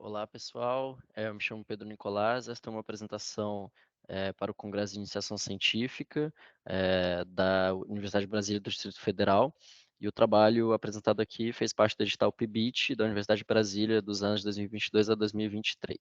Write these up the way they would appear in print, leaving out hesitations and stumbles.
Olá, pessoal. Eu me chamo Pedro Nicolás. Esta é uma apresentação para o Congresso de Iniciação Científica da Universidade de Brasília do Distrito Federal. E o trabalho apresentado aqui fez parte do edital PIBIT da Universidade de Brasília dos anos 2022 a 2023.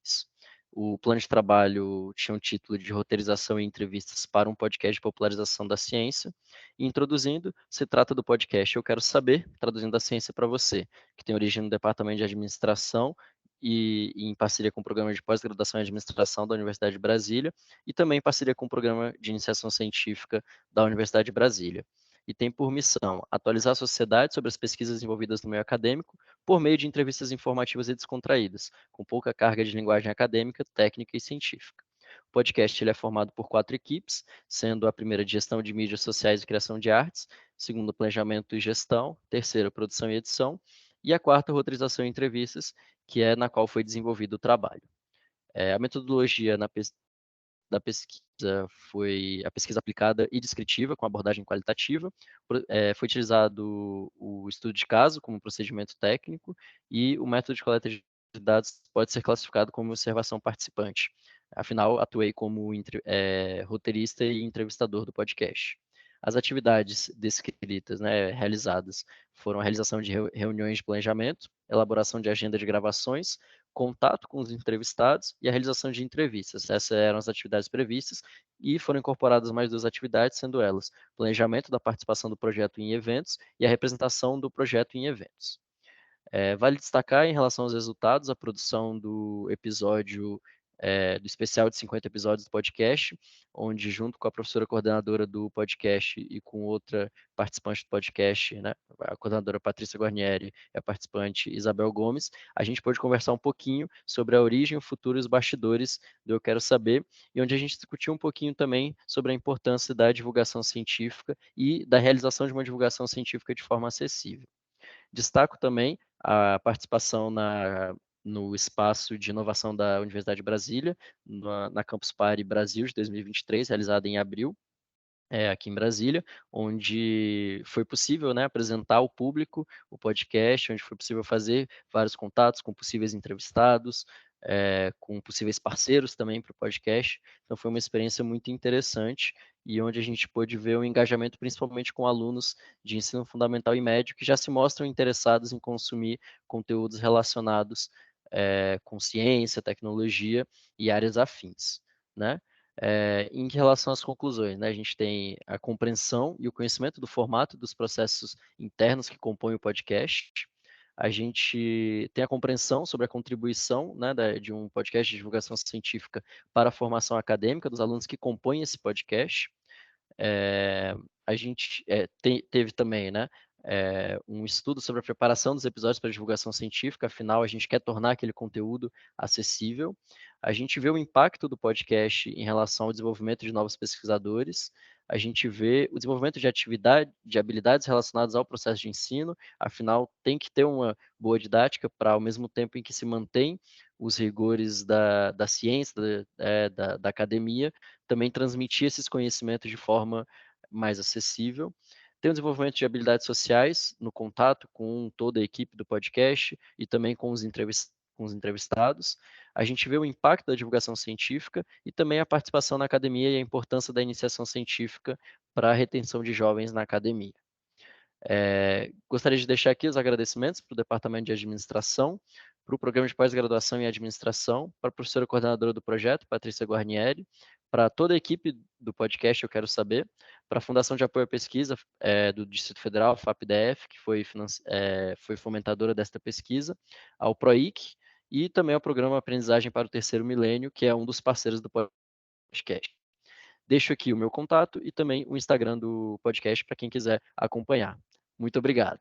O plano de trabalho tinha o título de Roteirização e Entrevistas para um podcast de popularização da ciência. E introduzindo, se trata do podcast Eu Quero Saber, traduzindo a ciência para você, que tem origem no Departamento de Administração e em parceria com o programa de pós-graduação em administração da Universidade de Brasília e também em parceria com o programa de iniciação científica da Universidade de Brasília. E tem por missão atualizar a sociedade sobre as pesquisas envolvidas no meio acadêmico por meio de entrevistas informativas e descontraídas, com pouca carga de linguagem acadêmica, técnica e científica. O podcast ele é formado por 4 equipes, sendo a primeira de gestão de mídias sociais e criação de artes, segunda planejamento e gestão, terceira produção e edição, e a quarta roteirização e entrevistas, que é na qual foi desenvolvido o trabalho. A metodologia da pesquisa foi a pesquisa aplicada e descritiva, com abordagem qualitativa. Foi utilizado o estudo de caso como procedimento técnico e o método de coleta de dados pode ser classificado como observação participante. Afinal, atuei como roteirista e entrevistador do podcast. As atividades descritas, né, realizadas, foram a realização de reuniões de planejamento, elaboração de agenda de gravações, contato com os entrevistados e a realização de entrevistas. Essas eram as atividades previstas e foram incorporadas mais 2 atividades, sendo elas planejamento da participação do projeto em eventos e a representação do projeto em eventos. Vale destacar em relação aos resultados, a produção do episódio do especial de 50 episódios do podcast, onde junto com a professora coordenadora do podcast e com outra participante do podcast, né, a coordenadora Patrícia Guarnieri e a participante Isabel Gomes, a gente pôde conversar um pouquinho sobre a origem, o futuro e os bastidores do Eu Quero Saber, e onde a gente discutiu um pouquinho também sobre a importância da divulgação científica e da realização de uma divulgação científica de forma acessível. Destaco também a participação no espaço de inovação da Universidade de Brasília, na Campus Party Brasil de 2023, realizada em abril, aqui em Brasília, onde foi possível, né, apresentar ao público o podcast, onde foi possível fazer vários contatos com possíveis entrevistados, com possíveis parceiros também para o podcast. Então foi uma experiência muito interessante e onde a gente pôde ver o engajamento principalmente com alunos de ensino fundamental e médio que já se mostram interessados em consumir conteúdos relacionados com ciência, tecnologia e áreas afins, né? Em relação às conclusões, né, a gente tem a compreensão e o conhecimento do formato dos processos internos que compõem o podcast. A gente tem a compreensão sobre a contribuição, né, de um podcast de divulgação científica para a formação acadêmica dos alunos que compõem esse podcast. A gente teve também, né, um estudo sobre a preparação dos episódios para divulgação científica, afinal, a gente quer tornar aquele conteúdo acessível. A gente vê o impacto do podcast em relação ao desenvolvimento de novos pesquisadores. A gente vê o desenvolvimento de habilidades relacionadas ao processo de ensino, afinal, tem que ter uma boa didática para, ao mesmo tempo em que se mantém os rigores da ciência, da academia, também transmitir esses conhecimentos de forma mais acessível. Tem o desenvolvimento de habilidades sociais no contato com toda a equipe do podcast e também com os entrevistados. A gente vê o impacto da divulgação científica e também a participação na academia e a importância da iniciação científica para a retenção de jovens na academia. Gostaria de deixar aqui os agradecimentos para o Departamento de Administração, para o Programa de Pós-Graduação em Administração, para a professora coordenadora do projeto, Patrícia Guarnieri, para toda a equipe do podcast Eu Quero Saber, para a Fundação de Apoio à Pesquisa do Distrito Federal, FAPDF, que foi fomentadora desta pesquisa, ao PROIC e também ao Programa Aprendizagem para o Terceiro Milênio, que é um dos parceiros do podcast. Deixo aqui o meu contato e também o Instagram do podcast para quem quiser acompanhar. Muito obrigado.